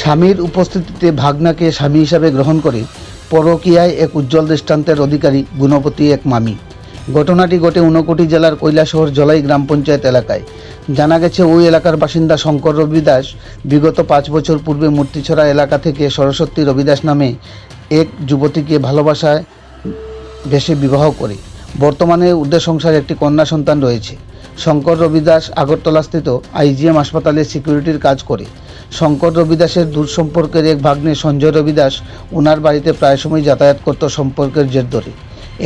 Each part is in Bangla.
স্বামীর উপস্থিতিতে ভাগনাকে স্বামী হিসাবে গ্রহণ করে পরকীয়ায় এক উজ্জ্বল দৃষ্টান্তের অধিকারী গুণবতী এক মামি। ঘটনাটি ঘটে ঊনকোটি জেলার কৈলাসহর জলাই গ্রাম পঞ্চায়েত এলাকায়। জানা গেছে, ওই এলাকার বাসিন্দা শঙ্কর রবিদাস বিগত 5 বছর পূর্বে মূর্তিছড়া এলাকা থেকে সরস্বতী রবিদাস নামে এক যুবতীকে ভালোবাসায় বেশে বিবাহ করে বর্তমানে ওদের সংসারে একটি কন্যা সন্তান রয়েছে। শঙ্কর রবিদাস আগরতলাস্থিত আইজিএম হাসপাতালে সিকিউরিটির কাজ করে। শঙ্কর রবিদাসের দূর সম্পর্কের এক ভাগ্নে সঞ্জয় রবিদাস ওনার বাড়িতে প্রায় সময় যাতায়াত করত সম্পর্কের জের ধরে।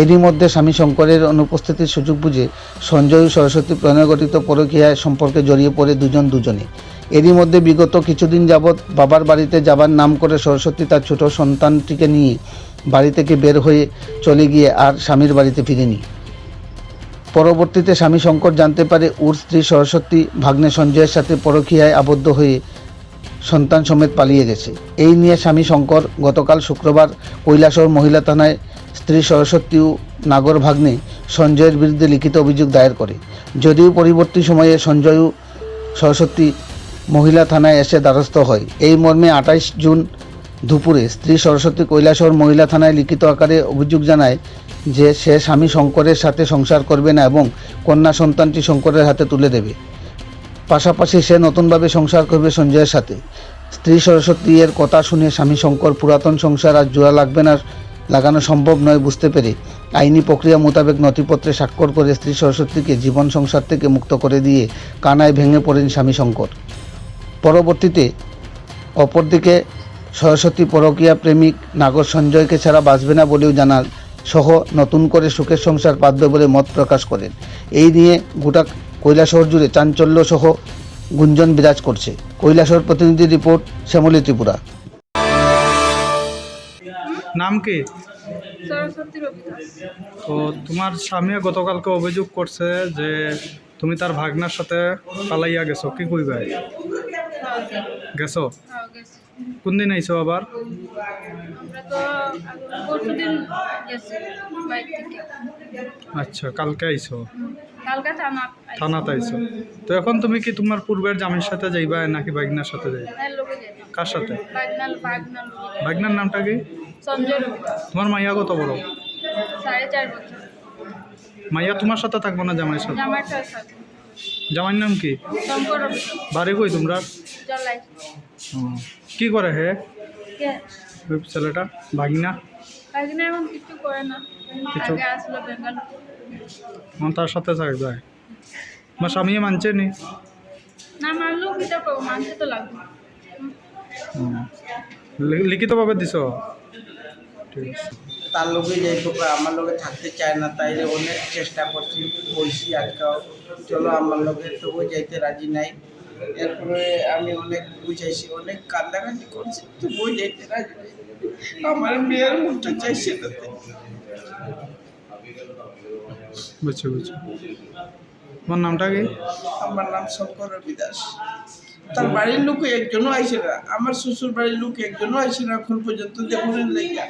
এরই মধ্যে স্বামী শঙ্করের অনুপস্থিতির সুযোগ বুঝে সঞ্জয় ও সরস্বতী প্রণয়গঠিত পরকীয়ায় সম্পর্কে জড়িয়ে পড়ে দুজনে। এরই মধ্যে বিগত কিছুদিন যাবৎ বাবার বাড়িতে যাবার নাম করে সরস্বতী তার ছোট সন্তানটিকে নিয়ে বাড়ি থেকে বের হয়ে চলে গিয়ে আর স্বামীর বাড়িতে ফিরেনি। পরবর্তীতে স্বামী শঙ্কর জানতে পারে ওর স্ত্রী সরস্বতী ভাগ্নে সঞ্জয়ের সাথে পরকীয়ায় আবদ্ধ হয়ে সন্তান সমেত পালিয়ে গেছে। এই নিয়ে স্বামী শঙ্কর গতকাল শুক্রবার কৈলাসহর মহিলা থানায় স্ত্রী সরস্বতী ও নাগর ভাগ্নে সঞ্জয়ের বিরুদ্ধে লিখিত অভিযোগ দায়ের করে। যদিও পরবর্তী সময়ে সঞ্জয় ও সরস্বতী মহিলা থানায় এসে দ্বারস্থ হয়। এই মর্মে 28 জুন দুপুরে স্ত্রী সরস্বতী কৈলাসহর মহিলা থানায় লিখিত আকারে অভিযোগ জানায় যে সে স্বামী শঙ্করের সাথে সংসার করবে না এবং কন্যা সন্তানটি শঙ্করের হাতে তুলে দেবে। পাশাপাশি সে নতুনভাবে সংসার করবে সঞ্জয়ের সাথে। স্ত্রী সরস্বতী এর কথা শুনে স্বামী শঙ্কর পুরাতন সংসার আর জোড়া লাগানো সম্ভব নয় বুঝতে পেরে আইনি প্রক্রিয়া মোতাবেক নথিপত্রে স্বাক্ষর করে স্ত্রী সরস্বতীকে জীবন সংসার থেকে মুক্ত করে দিয়ে কানায় ভেঙে পড়েন স্বামী শঙ্কর। পরবর্তীতে অপরদিকে সরস্বতী পরকীয়া প্রেমিক নাগর সঞ্জয়কে ছাড়া বাঁচবে না বলেও জানান সহ নতুন করে সুখের সংসার পাতবে বলে মত প্রকাশ করেন। এই নিয়ে গোটা কৈলাসহর জুড়ে চাঞ্চল্য সহ গুঞ্জন বিরাজ করছে। কৈলাসহর প্রতিনিধি রিপোর্ট, শ্যামলী ত্রিপুরা। নাম কি? সরস্বতী রবিদাস। তো তোমার স্বামী গতকালকে অভিযোগ করছে যে তুমি তার ভাগনার সাথে পালাইয়া গেছো, কি কইবা? গেছো? গেছি। কোন দিন আইছো আবার? আমরা তো পরশুদিন গেছি বাইক থেকে। আচ্ছা, কালকে আইছো? কালকে থানাতে আইছো। তো এখন তুমি কি তোমার পূর্বের জামির সাথে যাইবা নাকি ভাগনার সাথে যাইবা? লোকে যেতাম। কার সাথে? ভাগনাল ভাগনার নামটা কি? সঞ্জয় রবিদাস। তোমার মাইয়া কত বড়? 4.5 বছর। মাইয়া তোমার সাথে থাকবো না জামাইয়ের সাথে? জামাইটার সাথে। জামাইয়ের নাম কি? শঙ্কর রবিদাস। বাড়ি কই তোমরা? জলাই। কি করে হে কে? ওই ছেলেটা ভাগনা? ভাগনা এখন কিছু করে না। কিছু? আগে আসলো বেঙ্গল। তার সাথে থাকবে? আমার স্বামী মানছে নি? না মানলেও কিটা করবো, মানতে তো লাগবে। লিখিতভাবে দিছ? ঠিক আছে। তার লোকে যেহেতু আমার লোকে থাকতে চায় না, তাইলে অনেক চেষ্টা করছি, বলছি আজকাল চলো আমার লোকে, তবু যাইতে রাজি নাই। এরপরে আমি অনেক বুঝাইছি, অনেক কান্দাকাটি করছি, তবুও যাইতে রাজি নাই। আমার মেয়ের মুখটা চাইছে তাতে। বুঝছি। তোমার নামটা কি? আমার নাম শঙ্কর রবিদাস। তার বাড়ির লোক একজনও আইসে না, আমার শ্বশুর বাড়ির লোক একজনও আইসে না এখন পর্যন্ত। দেখুন লেগে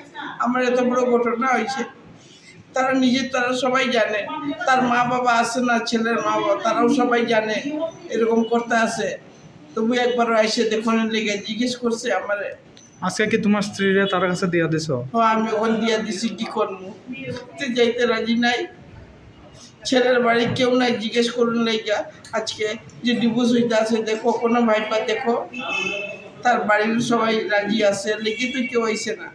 আমার এত বড় ঘটনা হয়েছে, তারা সবাই জানে। তার মা বাবা আসে না, ছেলের মা বাবা তারাও সবাই জানে এরকম করতে আসে। তবু একবারও আইসে দেখুন লেগে জিজ্ঞেস করছে আমারে। আজকে কি তোমার স্ত্রীরা তার কাছে দিয়া দিছ? আমি ওখান দিয়া দিছি, কি করবো, যাইতে রাজি নাই। ছেলের বাড়ি কেউ নাই, জিজ্ঞেস করুন লেগা আজকে যে ডিভোর্স হইতে আছে, দেখো কোনো ভাইপা দেখো, তার বাড়ির সবাই রাজি আছে, লিখিত কেউ আইসে না।